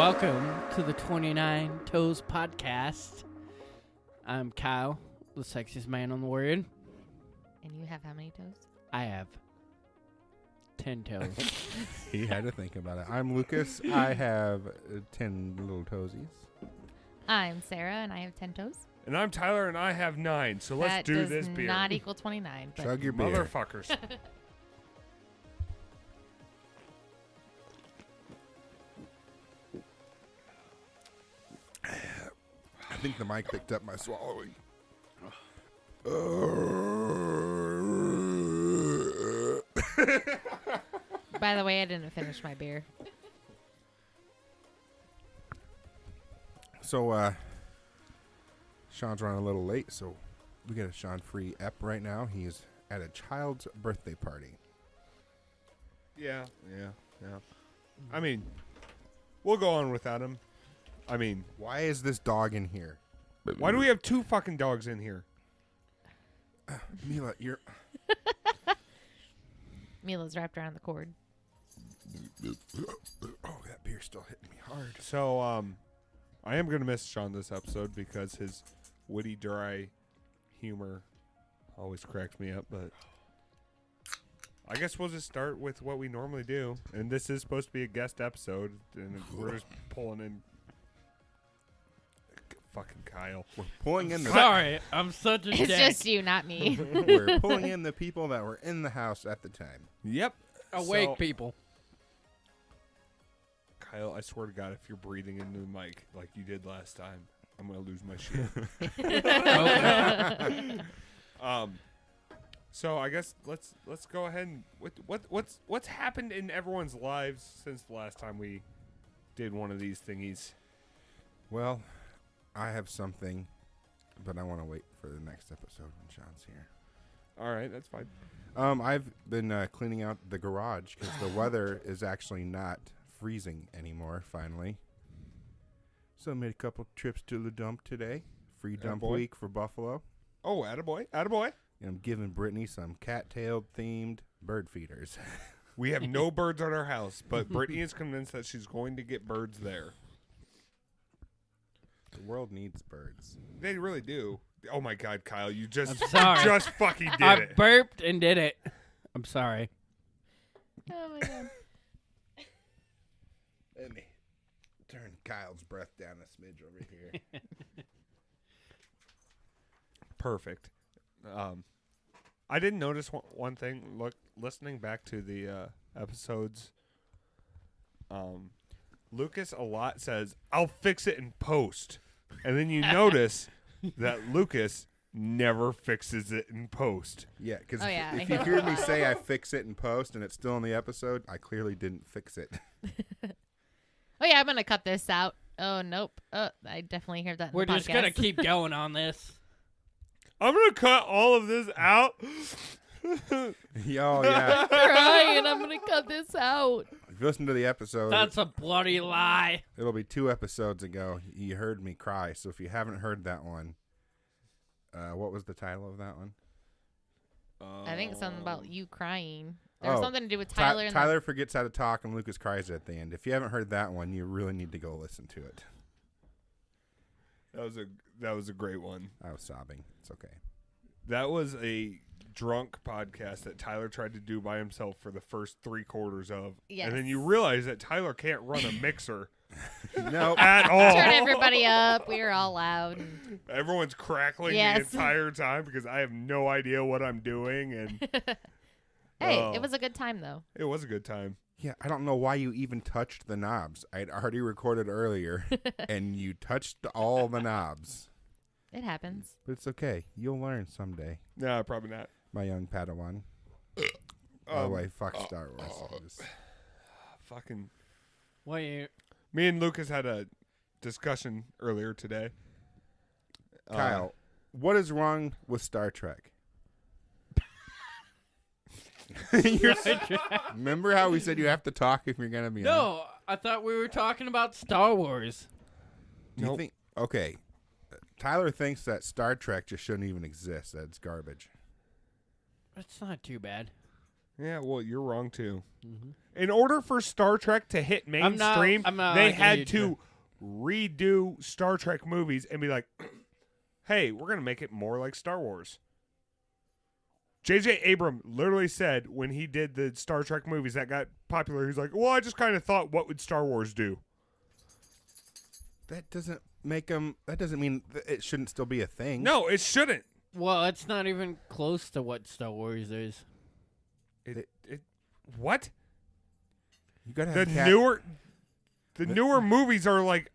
Welcome to the 29 Toes Podcast. I'm Kyle, the sexiest man on the word. And you have how many toes? I have 10 toes. He had to think about it. I'm Lucas. I have 10 little toesies. I'm Sarah, and I have 10 toes. And I'm Tyler, and I have 9. So let's That do does this beer. not equal 29. But Chug your beer. Motherfuckers. I think the mic picked up my swallowing. by the way, I didn't finish my beer. So, Sean's running a little late, so we got a Sean free ep right now. He's at a child's birthday party. yeah. I mean, we'll go on without him. I mean, Why is this dog in here? why do we have 2 fucking dogs in here? Mila, you're... Mila's wrapped around the cord. Oh, that beer's still hitting me hard. So, I am going to miss Sean this episode because his witty, dry humor always cracks me up, but I guess we'll just start with what we normally do. And this is supposed to be a guest episode, and we're just pulling in fucking Kyle. We're pulling in the... Sorry, I'm such a It's dick. just you, not me. We're pulling in the people that were in the house at the time. Yep. Awake So- people. Kyle, I swear to God, if you're breathing into the mic like you did last time, I'm gonna lose my shit. Okay. So I guess let's go ahead and what's happened in everyone's lives since the last time we did one of these thingies. Well, I have something, but I want to wait for the next episode when Sean's here. All right, that's fine. I've been cleaning out the garage because the weather is actually not freezing anymore, finally. So I made a couple trips to the dump today. Free dump Attaboy. week for Buffalo. Oh, attaboy. And I'm giving Brittany some cat-tailed themed bird feeders. We have no birds at our house, but Brittany is convinced that she's going to get birds there. The world needs birds. They really do. Oh my God, Kyle, you just I'm sorry. you just fucking did I it. burped and did it. I'm sorry. Oh, my God. Let me turn Kyle's breath down a smidge over here. Perfect. I didn't notice one thing. Listening back to the episodes, Lucas a lot says, "I'll fix it in post," and then you notice that Lucas never fixes it in post. Yeah, because Oh, yeah, if I you hate hear that. me say I fix it in post and it's still in the episode, I clearly didn't fix it. Oh, yeah, I'm going to cut this out. Oh, nope. I definitely hear that in We're the just podcast. going to keep going on this. I'm gonna cut all of this out. Oh, yeah. crying. I'm going to cut this out. If you listen to the episode, That's a bloody lie. it'll be 2 episodes ago. You heard me cry. So if you haven't heard that one, what was the title of that one? I think something about you crying. There was Oh, something to do with Tyler. and Tyler forgets how to talk and Lucas cries at the end. If you haven't heard that one, you really need to go listen to it. That was a great one. I was sobbing. It's okay. That was a drunk podcast that Tyler tried to do by himself for the first 3/4 of. Yes. And then you realize that Tyler can't run a mixer No. at all. Turn everybody up. We were all loud. And Everyone's crackling Yes. the entire time because I have no idea what I'm doing. And hey, Oh. it was a good time, though. it was a good time. Yeah, I don't know why you even touched the knobs. I had already recorded earlier, and you touched all the knobs. It happens. But it's okay. You'll learn someday, No, probably not. my young Padawan. Oh, wait, fuck Star Wars. I just- Fucking. Wait, Me and Lucas had a discussion earlier today. Kyle, what is wrong with Star Trek? Remember how we said you have to talk if you're going to be on? no, I thought we were talking about Star Wars. Do you Nope. think... Okay, Tyler thinks that Star Trek just shouldn't even exist, that it's garbage. It's not too bad. Yeah, well, you're wrong too. Mm-hmm. In order for Star Trek to hit mainstream, I'm not they arguing had you, to redo Star Trek movies and be like, hey, we're going to make it more like Star Wars. J.J. Abrams literally said when he did the Star Trek movies that got popular, he's like, well, I just kind of thought, what would Star Wars do? That doesn't make them. That doesn't mean it shouldn't still be a thing. No, it shouldn't. Well, it's not even close to what Star Wars is. What? You gotta The have newer movies are like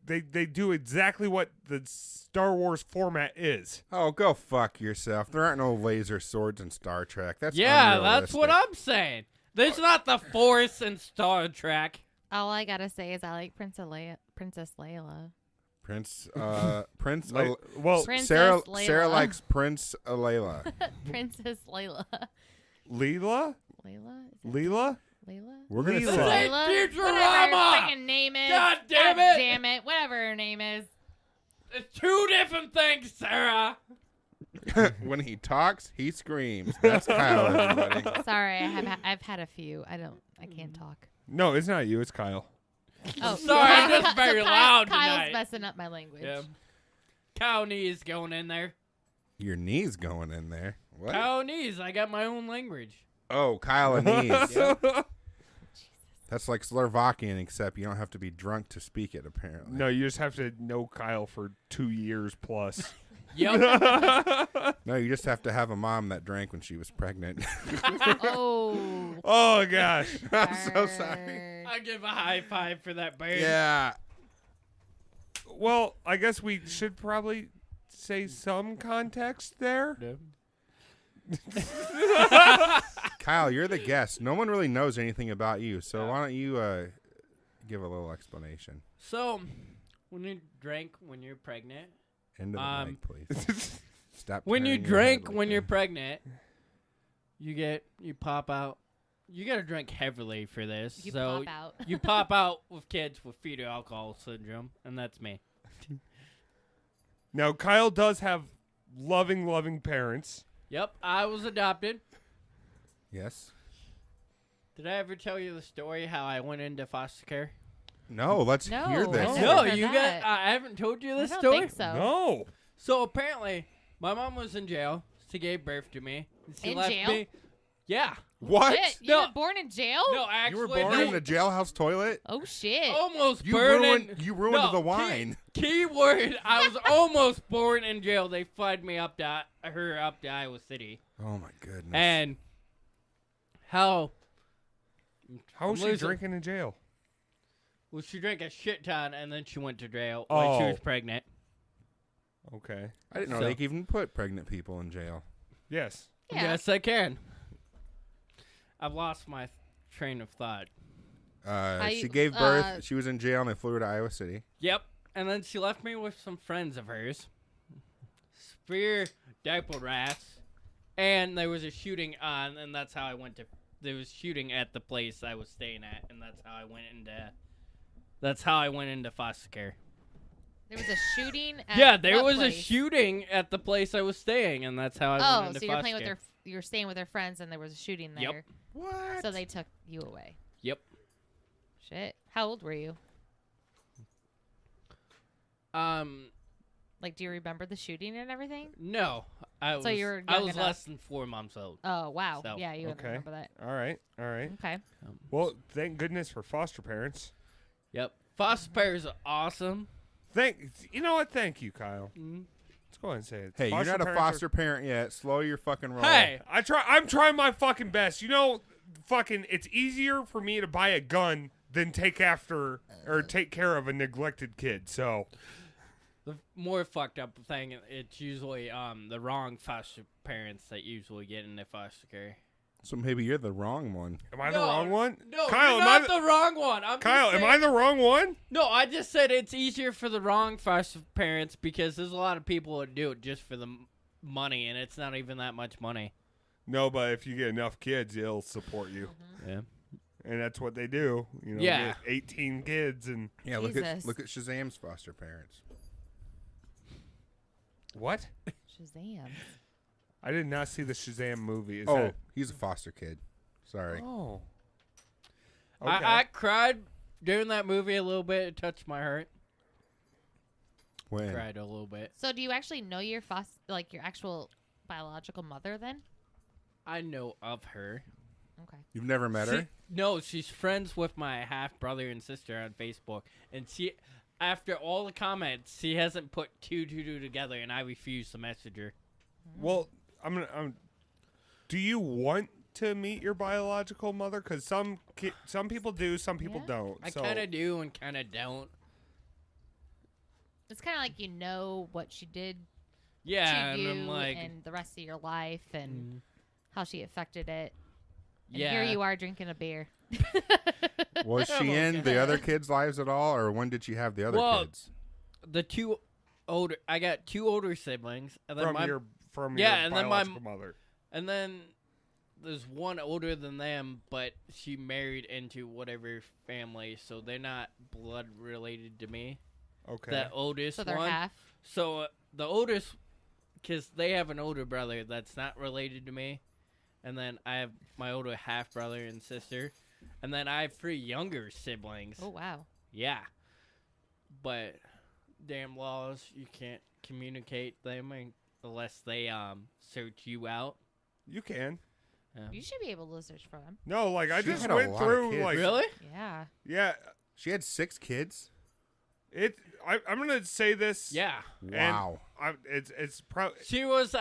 they do exactly what the Star Wars format is. Oh, go fuck yourself. There aren't no laser swords in Star Trek. That's Yeah, that's what unrealistic. I'm saying. There's not the Force in Star Trek. All I gotta say is I like Princess Leia. Prince. Well, Princess Sarah. Layla. Sarah likes Prince Layla. Princess Layla. Leela? Layla? Is that Layla? Layla? We're gonna Leela. say Layla? Futurama! Whatever her freaking name is. God damn it! Damn it. Whatever her name is. It's two different things, Sarah. when he talks, he screams. That's Kyle, everybody. Sorry, I've had a few. I can't talk. No, it's not you. It's Kyle. Oh, Sorry, I'm just so very Kyle- loud Kyle's tonight. messing up my language. Yeah. Cow knees going in there. Your knee's going in there. What? Cow knees. I got my own language. Oh, Kyle and knees. That's like Slovakian, except you don't have to be drunk to speak it, apparently. No, you just have to know Kyle for 2 years plus. Yep. No, you just have to have a mom that drank when she was pregnant. Oh. Oh, gosh. I'm so sorry. I give a high five for that bird. Yeah. Well, I guess we should probably say some context there. Kyle, you're the guest. No one really knows anything about you, so why don't you give a little explanation? So, when you drank when you're pregnant, Into the mic, please. Stop. when you turning your drink head like when that. you're pregnant, you pop out. You gotta drink heavily for this. You so pop out. you pop out with kids with fetal alcohol syndrome, and that's me. Now, Kyle does have loving parents. Yep, I was adopted. Yes. Did I ever tell you the story how I went into foster care? No, let's No, hear I this. never No, heard you that. got. I haven't told you I this don't story. think so. No. So apparently, my mom was in jail. She gave birth to me. She In left jail? me. Yeah. What? Shit, you No. were born in jail? No, You actually, were born in a jailhouse toilet? Oh shit. almost You burning. ruined No, the wine. Key word: I was almost born in jail. They flied me up to Iowa City, Oh my goodness. and how? How was she Listen. drinking in jail? Well, she drank a shit ton, and then she went to jail when she Oh. was pregnant. Okay. I didn't know So- they could even put pregnant people in jail. Yes. Yeah. Yes, I can. I've lost my train of thought. She gave birth. She was in jail, and they flew her to Iowa City. Yep. And then she left me with some friends of hers. Spear diaper rats. And there was a shooting on, and that's how I went to. There was shooting at the place I was staying at, and that's how I went into. That's how I went into foster care. There was a shooting at Yeah, there what was place? a shooting at the place I was staying, and that's how I went Oh, into so you're foster playing with care. you're staying with their friends and there was a shooting there. Yep. What? So they took you away. Yep. Shit. How old were you? Like, do you remember the shooting and everything? No, I was. So you were I young was enough. less than 4 months old. Oh, wow. So- Yeah, you wouldn't Okay. remember that. All right. Okay. Well, thank goodness for foster parents. Yep. Foster parents are awesome. You know what? Thank you, Kyle. Mhm. Let's go ahead and say it. Hey, you're not a parents foster parent yet. Slow your fucking roll. Hey, I'm trying my fucking best. You know, fucking, it's easier for me to buy a gun than take care of a neglected kid. So, the more fucked up thing, it's usually the wrong foster parents that usually get into foster care. So maybe you're the wrong one. am I the wrong one? No, Kyle, you're am I not the wrong one. Kyle, am I the wrong one? No, I just said it's easier for the wrong foster parents because there's a lot of people that do it just for the money, and it's not even that much money. No, but if you get enough kids, it'll support you, Yeah. and that's what they do. You know, Yeah. get 18 kids and Yeah, Jesus. look at Shazam's foster parents. what? Shazam. I did not see the Shazam movie. Is Oh, that? he's a foster kid. Sorry. Oh. Okay. I cried during that movie a little bit. It touched my heart. When? Cried a little bit. So do you actually know your your actual biological mother then? I know of her. Okay. You've never met her? No, she's friends with my half brother and sister on Facebook, and she, after all the comments, she hasn't put two together, and I refuse to message her. Well, do you want to meet your biological mother? Because some people do, some people Yeah. don't. I So- kind of do and kind of don't. It's kind of like you know what she did Yeah, to you and I'm like, and the rest of your life and how she affected it. And yeah. here you are drinking a beer. Was she in the other kids' lives at all, or when did she have the other Well, kids? I got two older siblings, and then from Yeah, your and then biological mother. and then there's one older than them, but she married into whatever family, so they're not blood related to me. Okay. The oldest So they're one. half. So the oldest, because they have an older brother that's not related to me, and then I have my older half brother and sister, and then I have 3 younger siblings. Oh, wow. Yeah, but damn laws, you can't communicate them unless they search you out. You can. You should be able to search for them. No, like I She just had a went lot of through kids. like Really? Yeah. yeah. She had 6 kids? I'm gonna say this. Yeah, Wow. It's probably she was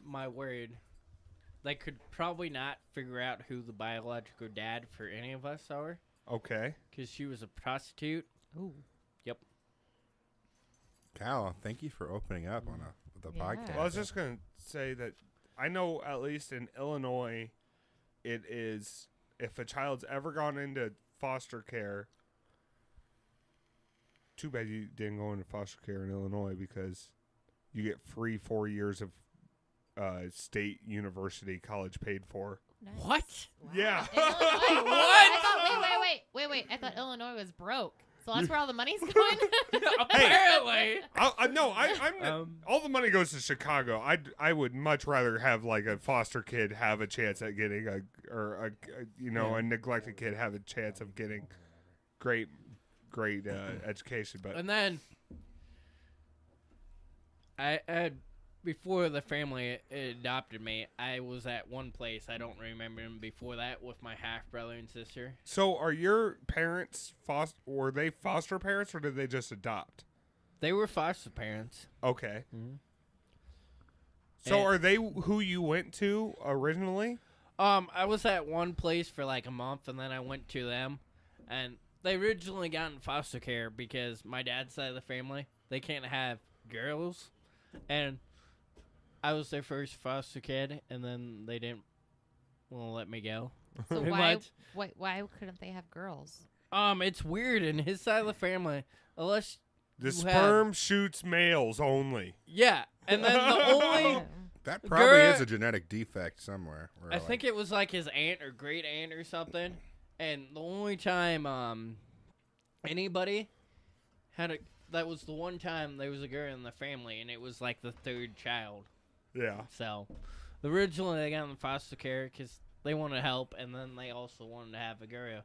my word. They could probably not figure out who the biological dad for any of us are, okay. because she was a prostitute. Ooh. Cal, thank you for opening up on the Yeah. podcast. Well, I was just gonna say that I know at least in Illinois, it is if a child's ever gone into foster care. Too bad you didn't go into foster care in Illinois because you get free 4 years of state university college paid for. Nice. What? Wow. Yeah. In Illinois? What? I thought, wait. I thought Illinois was broke. So that's where all the money's going? Apparently. I'm all the money goes to Chicago. I would much rather have like a foster kid have a chance at getting a neglected kid have a chance of getting great education. But And then I had, before the family adopted me, I was at one place, I don't remember them before that, with my half brother and sister. so are your parents were they foster parents or did they just adopt? They were foster parents. Okay. Mhm. So And- are they who you went to originally? I was at one place for like a month, and then I went to them, and they originally got in foster care because my dad's side of the family, they can't have girls, and I was their first foster kid, and then they didn't want to let me go. So Pretty why much. why couldn't they have girls? It's weird in his side of the family, unless The you have- sperm shoots males only. yeah, and then the only. That probably Girl- is a genetic defect somewhere. I think it was like his aunt or great aunt or something. And the only time anybody had that was the one time there was a girl in the family, and it was like the 3rd child. Yeah. So originally they got in foster care because they wanted help, and then they also wanted to have a girl.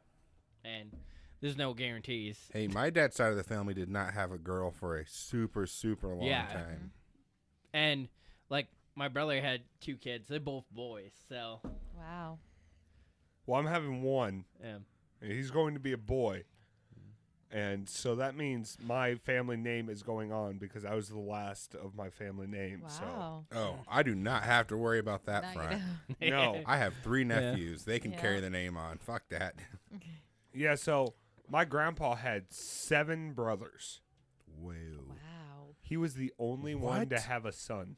And there's no guarantees. Hey, my dad's side of the family did not have a girl for a super, super long Yeah. time. And like my brother had 2 kids. They're both boys. So Wow. Well, I'm having one. yeah. And he's going to be a boy. And so that means my family name is going on because I was the last of my family name. Wow. Oh, I do not have to worry about that Now you front. know. No. I have 3 nephews. They can Yeah. carry the name on. Fuck that. Yeah, so my grandpa had 7 brothers. Whoa. Wow. He was the only one to What? have a son.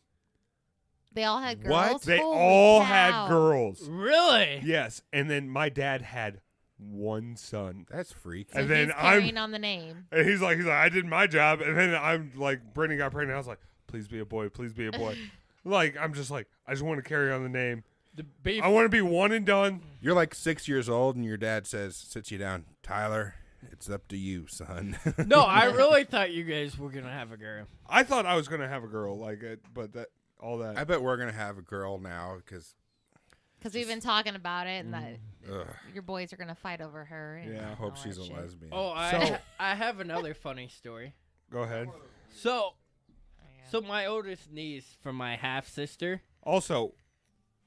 They all had What? girls? They Holy all cow. had girls. Really? Yes, and then my dad had 1 son. That's freaky. So And then he's I'm- carrying on the name. And he's like, I did my job. And then I'm like, Brittany got pregnant. I was like, please be a boy. Please be a boy. Like, I'm just like, I just want to carry on the name. The beef. I want to be one and done. You're like 6 years old, and your dad sits you down, Tyler, It's up to you, son. No, I really thought you guys were gonna have a girl. I thought I was gonna have a girl, but I bet we're gonna have a girl now because Because we've been talking about it, and that ugh, your boys are gonna fight over her. And Yeah, I all hope that she's a shit. lesbian. Oh, So- I have another funny story. Go ahead. So Yeah. my oldest niece from my half sister. Also,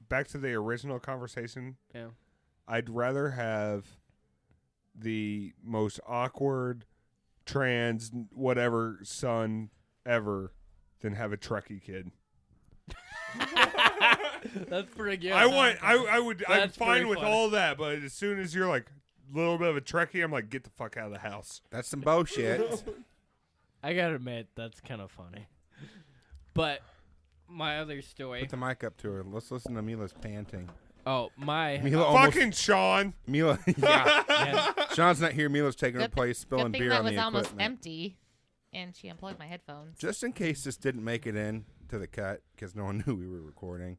back to the original conversation. Yeah. I'd rather have the most awkward trans whatever son ever than have a Trekkie kid. That's pretty good. I would I'm That's fine pretty with funny. all that, but as soon as you're like a little bit of a Trekkie, I'm like, get the fuck out of the house. That's some bullshit. I gotta admit that's kind of funny. But my other story. Put the mic up to her. Let's listen to Mila's panting. Oh, my. Mila almost. Fucking Sean. Mila. Yeah. Yeah. Sean's not here. Mila's taking her Good- place, spilling Good thing beer that on was the almost equipment. empty, and she unplugged my headphones. Just in case this didn't make it in to the cut because no one knew we were recording,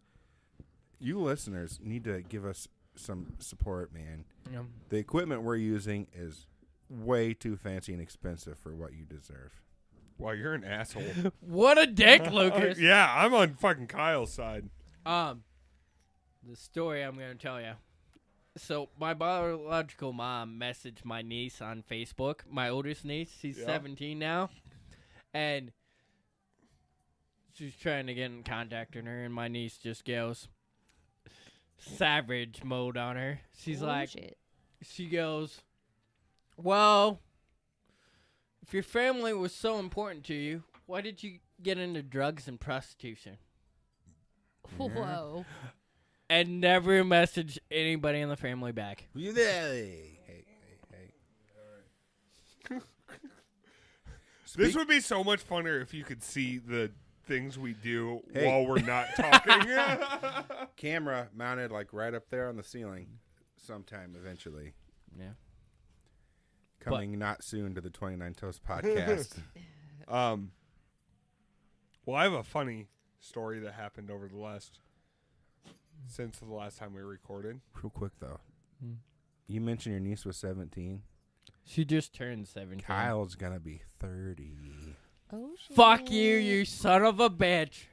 you listeners need to give us some support, man. Yeah. The equipment we're using is way too fancy and expensive for what you deserve. Well, you're an asshole. What a dick, Lucas. Yeah, I'm on fucking Kyle's side. The story I'm gonna tell you. So my biological mom messaged my niece on Facebook. My oldest niece, she's Yeah. 17 now, and she's trying to get in contact with her, and my niece just goes savage mode on her. She's like, Bullshit. she goes, well, if your family was so important to you, why did you get into drugs and prostitution? Whoa. And never message anybody in the family back. You there? Hey. This would be so much funner if you could see the things we do Hey. while we're not talking. Camera mounted like right up there on the ceiling sometime eventually. Yeah. Coming not soon to the 29 Toast podcast. Well, I have a funny story that happened over the last since the last time we recorded. Real quick though. Hmm. You mentioned your niece was 17. She just turned 17. Kyle's gonna be 30. Oh shit. Fuck you, you son of a bitch.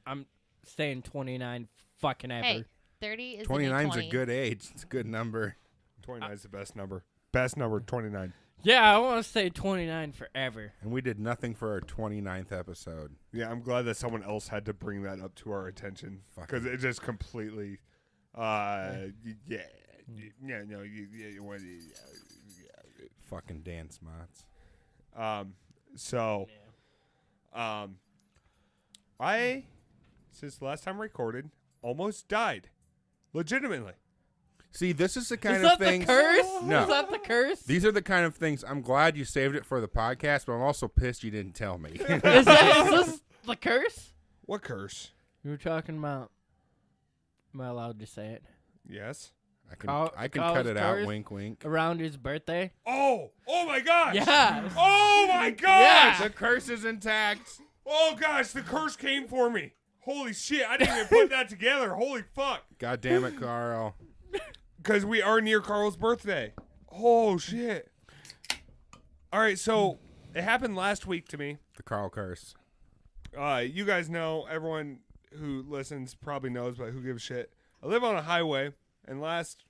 I'm staying 29 fucking ever. Hey, 30 is 29's the new a good age. It's a good number. 29 is the best number. Best number, 29. Yeah, I want to stay 29 forever. And we did nothing for our 29th episode. Yeah, I'm glad that someone else had to bring that up to our attention because Fucking- it just completely, Fucking Dan Smots. I, since the last time recorded, almost died, legitimately. See, this is the kind Is of that things. the curse? No. Is that the curse? These are the kind of things. I'm glad you saved it for the podcast, but I'm also pissed you didn't tell me. is this the curse? What curse? You were talking about. Am I allowed to say it? Yes. I can Kyle's cut it out. curse? Wink, wink. Around his birthday? Oh my gosh. Yeah. Oh my gosh. The curse is intact. Oh gosh, the curse came for me. Holy shit, I didn't even put that together. Holy fuck. God damn it, Carl. Because we are near Carl's birthday. Oh shit. All right, so it happened last week to me. The Carl curse. You guys know, everyone who listens probably knows, but who gives a shit? I live on a highway, and last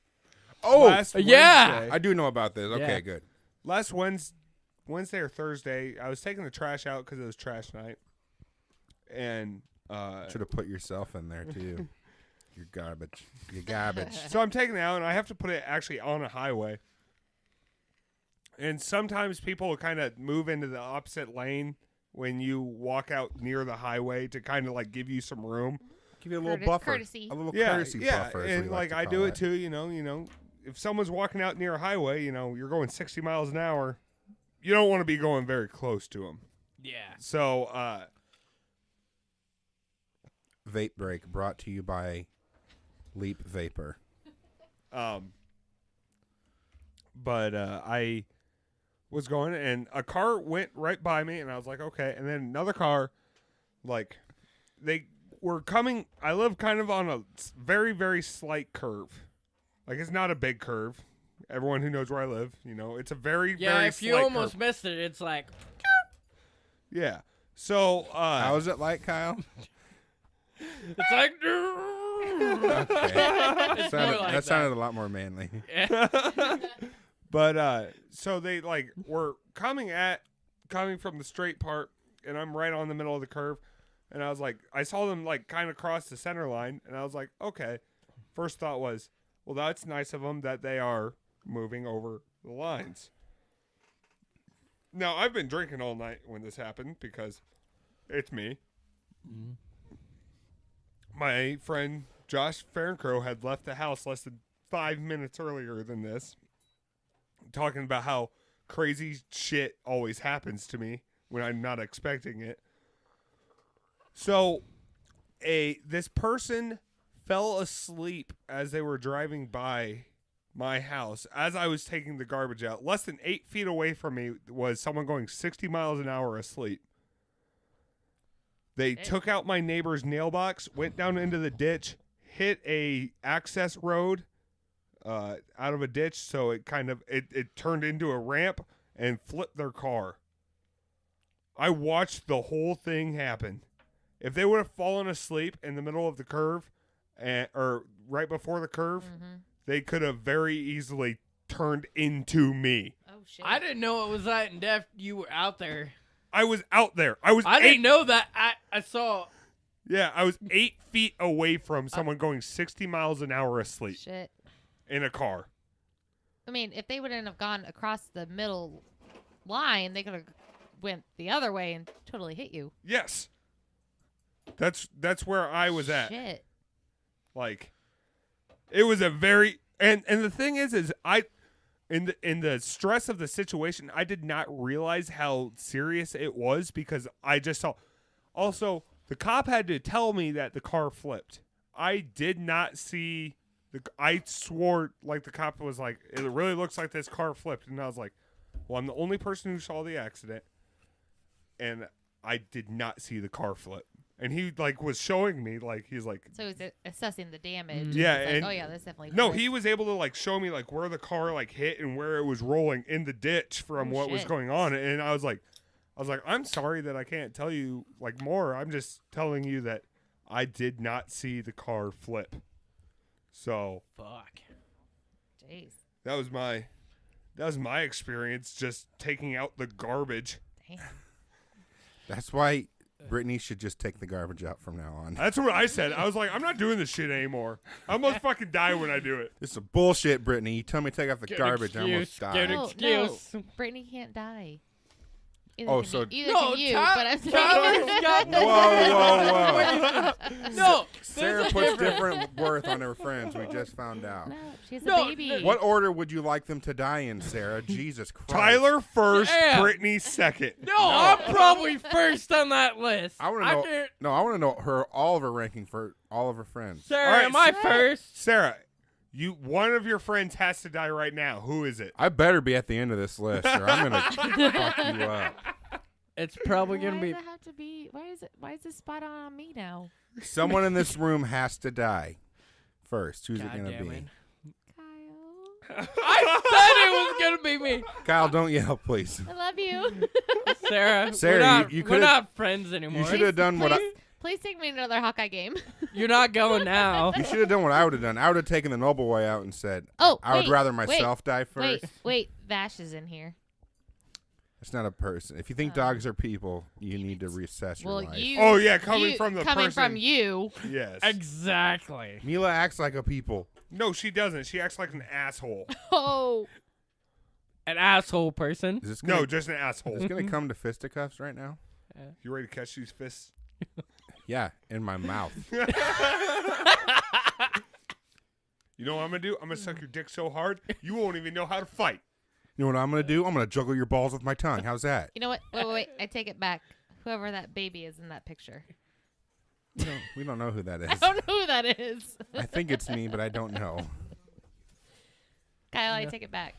yeah. Wednesday, I do know about this. Okay, Yeah. good. last Wednesday or Thursday, I was taking the trash out because it was trash night, and Should have put yourself in there too. You're garbage. You're garbage. so I'm taking it out, and I have to put it actually on a highway. And sometimes people kind of move into the opposite lane when you walk out near the highway to kind of like give you some room. Give you a little Curti- buffer. courtesy. A little Yeah, courtesy yeah, buffer. as and we like to I call do it too. You know, if someone's walking out near a highway, you're going 60 miles an hour. You don't want to be going very close to them. Yeah. So, Vape break brought to you by Leap Vapor. but I was going, and a car went right by me, and I was like, okay. And then another car, like, they were coming. I live kind of on a very, very slight curve. Like, it's not a big curve. Everyone who knows where I live, you know, it's a very, Yeah, very if you slight almost curve. missed it, it's like Yeah. So, How is it like, Kyle? it's like. Okay. It's more like that sounded a lot more manly. but so they like were coming from the straight part, and I'm right on the middle of the curve, and I was like, I saw them like kind of cross the center line, and I was like, okay. First thought was, well, that's nice of them that they are moving over the lines. Now, I've been drinking all night when this happened because it's me. My friend Josh Farncrow had left the house less than 5 minutes earlier than this, talking about how crazy shit always happens to me when I'm not expecting it. So, this person fell asleep as they were driving by my house as I was taking the garbage out. Less than 8 feet away from me was someone going 60 miles an hour asleep. They took out my neighbor's nail box, went down into the ditch, hit a access road out of a ditch, so it kind of it turned into a ramp and flipped their car. I watched the whole thing happen. If they would have fallen asleep in the middle of the curve, or right before the curve, they could have very easily turned into me. Oh shit. I didn't know it was that in depth. You were out there. I was out there. I didn't know that. I saw. Yeah, I was 8 feet away from someone going 60 miles an hour asleep Shit. in a car. I mean, if they wouldn't have gone across the middle line, they could have went the other way and totally hit you. Yes. That's where I was at. Shit. Like, it was a very and the thing is I in the stress of the situation, I did not realize how serious it was because I just saw. Also, the cop had to tell me that the car flipped. I did not see I swore like the cop was like, it really looks like this car flipped, and I was like, well, I'm the only person who saw the accident, and I did not see the car flip. And he like was showing me like he's like, So he's assessing the damage. Yeah, He's like, and- oh yeah, that's definitely. no, flipped. he was able to like show me like where the car like hit and where it was rolling in the ditch from Oh, what was shit. going on. And I was like, I'm sorry that I can't tell you like more. I'm just telling you that I did not see the car flip. So Fuck. Jeez. that was my experience just taking out the garbage. Damn. That's why Brittany should just take the garbage out from now on. That's what I said. I was like, I'm not doing this shit anymore. I almost fucking die when I do it. This is bullshit, Brittany. You tell me to take out the Good garbage, I almost excuse. died. Good No, excuse. no, Brittany can't die. Either Oh, can so- either No, can you, Ty- but I'm Tyler's got no. Whoa, whoa, No, Sarah there's a puts difference. different worth on her friends. We just found out. No, she's a No, baby. What order would you like them to die in, Sarah? Jesus Christ. Tyler first, Damn. Brittany second. No, I'm probably first on that list. I want to know. can't- No, I want to know all of her ranking for all of her friends. Sarah, All right, am I so- first? Sarah, one of your friends has to die right now. Who is it? I better be at the end of this list, or I'm gonna fuck you up. It's probably Why gonna be. does it have to be? Why is this spot on me now? Someone in this room has to die first. Who's God it gonna damn be? it. Kyle, I said it was gonna be me. Kyle, don't yell, please. I love you. Sarah, Sarah, we're not, you we're could've- not friends anymore. You should have done what I. Please take me to another Hawkeye game. You're not going now. You should have done what I would have done. I would have taken the noble way out and said, Oh, I would wait, rather wait, myself die first. Wait, Vash is in here. It's not a person. If you think dogs are people, you need to reassess your Well, life. you. Oh, yeah, coming you- from the coming person. from you. Yes. Exactly. Mila acts like a people. No, she doesn't. She acts like an asshole. Oh, An asshole person. Is this gonna, No, just an asshole. is this gonna come to fisticuffs right now? You ready to catch these fists? Yeah, in my mouth. You know what I'm going to do? I'm going to suck your dick so hard, you won't even know how to fight. You know what I'm gonna do? I'm gonna juggle your balls with my tongue. How's that? you know what? Wait. I take it back. Whoever that baby is in that picture. We don't know who that is. I don't know who that is. I think it's me, but I don't know. Kyle, I take it back.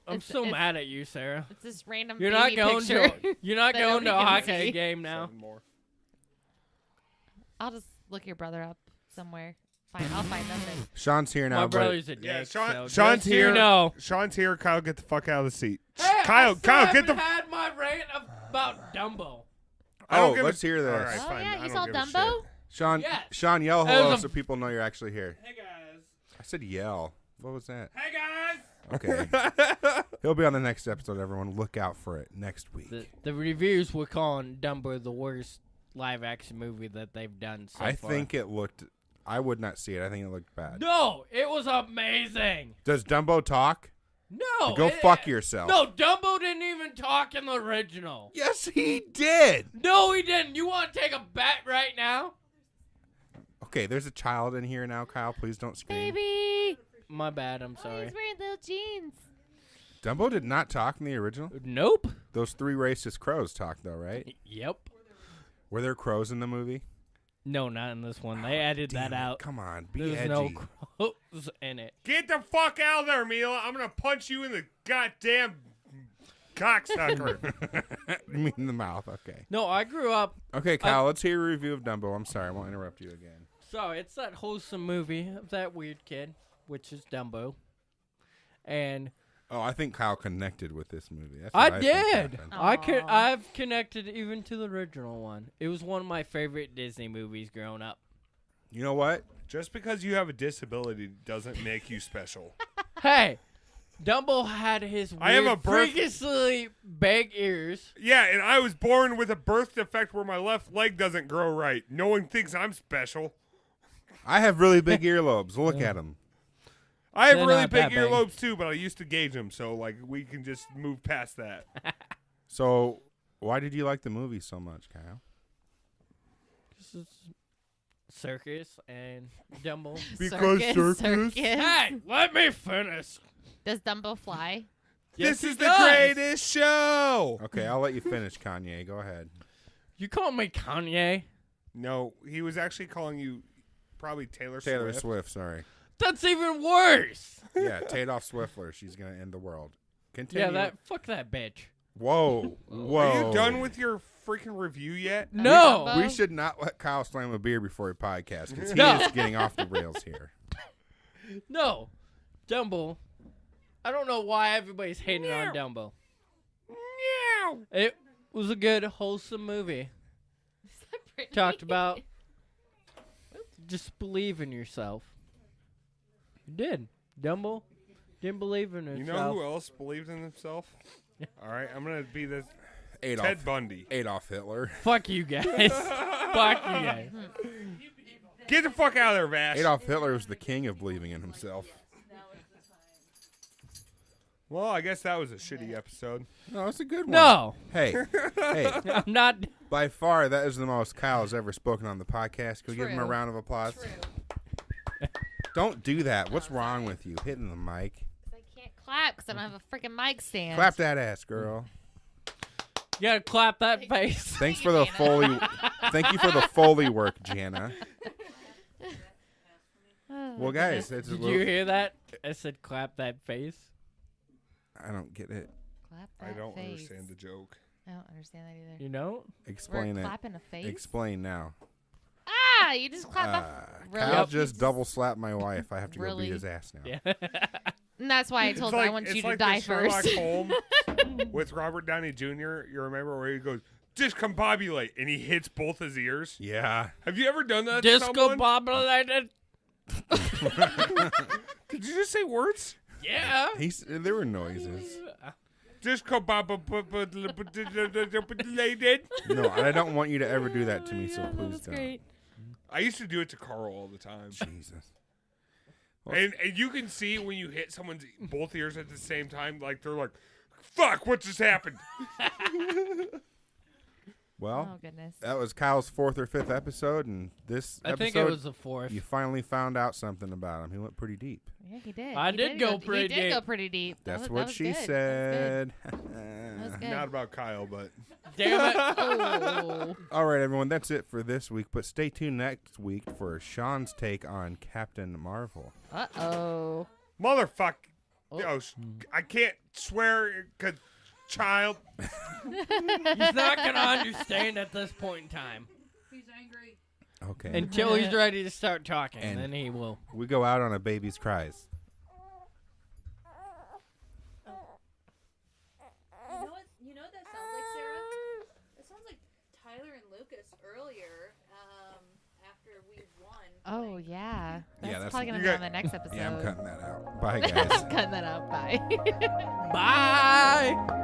I'm It's- so it's- mad at you, Sarah. It's this random You're not baby going picture. to. You're not that going to a nobody can hockey see. game now. 7 more. I'll just look your brother up somewhere. Fine, I'll find them then. Sean's here now, My but brother's a dick. Yeah, so Sean's just so here. You know. Sean's here. Kyle, get the fuck out of the seat. Hey, Kyle, I get the. had my rant about Dumbo. I don't oh, give let's hear this. All right, Oh, fine. yeah, I you don't saw give a Dumbo? shit. Sean, Yes. Sean, yell That was hello a- so people know you're actually here. Hey guys. I said yell. What was that? Hey guys. Okay. He'll be on the next episode, everyone. Look out for it next week. The reviews were calling Dumbo the worst live action movie that they've done so I far. think it looked. I would not see it. I think it looked bad. No, it was amazing. Does Dumbo talk? No. Go fuck yourself. No, Dumbo didn't even talk in the original. Yes, he did. No, he didn't. You want to take a bet right now? Okay, there's a child in here now, Kyle. Please don't scream. Baby. My bad. I'm Oh, sorry. he's wearing little jeans. Dumbo did not talk in the original. Nope. Those three racist crows talked, though, right? Yep. Were there crows in the movie? No, not in this one. They added Damn that it. out. Come on, be There's edgy. no crows in it. Get the fuck out of there, Mila. I'm gonna punch you in the goddamn cocksucker. You mean in the mouth? Okay. No, I grew up. Okay, Kyle. Let's hear a review of Dumbo. I'm sorry, I won't interrupt you again. So it's that wholesome movie of that weird kid, which is Dumbo. And Oh, I think Kyle connected with this movie. That's I what think did. happened. Aw. I've connected even to the original one. It was one of my favorite Disney movies growing up. You know what? Just because you have a disability doesn't make you special. Hey, Dumbo had his weird, I have a birth- freakishly big ears. Yeah, and I was born with a birth defect where my left leg doesn't grow right. No one thinks I'm special. I have really big earlobes. Look at them. I have They're really not big that big. earlobes too, but I used to gauge them, so like we can just move past that. So, why did you like the movie so much, Kyle? This is circus and Dumbo. Because circus? Hey, let me finish. Does Dumbo fly? Yes, This he is the does. greatest show. Okay, I'll let you finish, Kanye. Go ahead. You call me Kanye? No, he was actually calling you probably Taylor Taylor Swift. Swift, sorry. That's even worse. Yeah, Tadoff Swiftler. She's going to end the world. Continue. Yeah, fuck that bitch. Whoa. Whoa. Are you done with your freaking review yet? No. Dumbo? We should not let Kyle slam a beer before he podcasts because he No. is getting off the rails here. No. Dumbo. I don't know why everybody's hating on Dumbo. It was a good, wholesome movie. Talked about just believe in yourself. You did. Dumbo didn't believe in himself. You know who else believed in himself? All right, I'm gonna be this Adolf. Ted Bundy. Adolf Hitler. Fuck you guys. Fuck you guys. Get the fuck out of there, Vash. Adolf Hitler was the king of believing in himself. Well, I guess that was a shitty episode. No, it's a good one. No. Hey, hey. I'm not. By far, that is the most Kyle's ever spoken on the podcast. Can we give him a True. round of applause? Don't do that. What's wrong with you? Hitting the mic. I can't clap because I don't have a freaking mic stand. Clap that ass, girl. You gotta clap that face. Thanks for the Foley. Thank you for the Foley work, Jana. Oh, Well, guys, it's a Did little, you hear that? I said clap that face. I don't get it. clap I that don't face. understand the joke. I don't understand that either. You know? Explain We're it. clapping a face. Explain now. Ah, you just clap my. Really? Kyle Yep. just double slapped my wife. I have to go Really? beat his ass now. Yeah. And that's why I told her I want you to like die the Sherlock first. Holmes with Robert Downey Jr. You remember where he goes, discombobulate, and he hits both his ears? Yeah. Have you ever done that to Disco someone? bobbleheaded. Did you just say words? Yeah. There were noises. Discombobulated. No, I don't want you to ever do that to me, so please That's don't. great. I used to do it to Carl all the time. Jesus. And you can see when you hit someone's both ears at the same time, like they're like, fuck, what just happened? Well, Oh goodness. that was Kyle's 4th or 5th episode, and this I episode, think it was the fourth. you finally found out something about him. He went pretty deep. Yeah, he did. I He did go pretty He did go deep. pretty deep. That That's was- what that was she good. That was said. good. That was good. Not about Kyle, but Damn it. Oh. All right, everyone, that's it for this week, but stay tuned next week for Sean's take on Captain Marvel. Uh-oh. motherfuck. Oh. Oh, I can't swear because child. He's not gonna understand at this point in time. He's angry. Okay. until he's ready to start talking. And- Then he will. We go out on a baby's cries. You know what that sounds like, Sarah? That sounds like Tyler and Lucas earlier, after we won. Oh yeah. Yeah, that's- probably gonna You be got- on the next episode. Yeah, I'm cutting that out. Bye, guys. Cutting that out. Bye. Bye.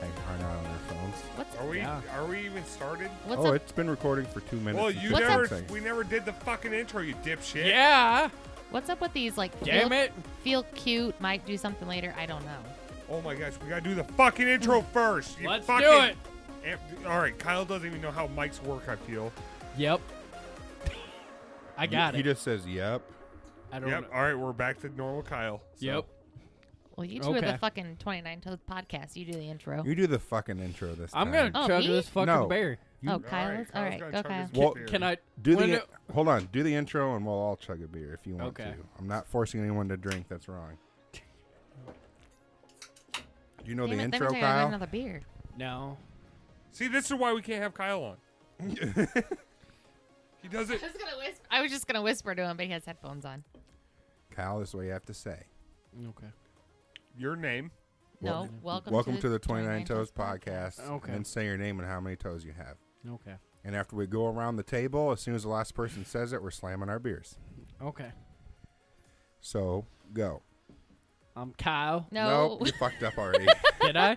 They are not on their phones. What's Are we even started? what's Oh, up? it's been recording for 2 minutes. Well, and you 15 never. seconds. We never did the fucking intro, you dipshit. Yeah. What's up with these like Damn it. feel cute, might do something later? I don't know. Oh my gosh, we gotta do the fucking intro first. You Let's fucking, do it. All right, Kyle doesn't even know how mics work. I feel. Yep. I got He it. just says, "Yep." I don't Yep. know. All right, we're back to normal Kyle. So. Yep. Well, you two are Okay. the fucking 29 Toes podcast. You do the intro. You do the fucking intro this I'm time. gonna Oh, chug me? this fucking No. beer. Oh, All Kyle right, is? All Kyle's right, gonna go chug Kyle. his Well, beer. Can I Do when the do- hold on. Do the intro, and we'll all chug a beer if you want Okay. to. I'm not forcing anyone to drink. That's wrong. Do you know Damn the it, that intro, means I gotta have Kyle? another beer. No. See, this is why we can't have Kyle on. He does it. I was just gonna whisper to him, but he has headphones on. Kyle, this is what you have to say. Okay. Your name. No, welcome to the 29 Toes podcast. Okay. And then say your name and how many toes you have. Okay. And after we go around the table, as soon as the last person says it, we're slamming our beers. Okay. So go. I'm Kyle. No. Nope, you fucked up already. Did I?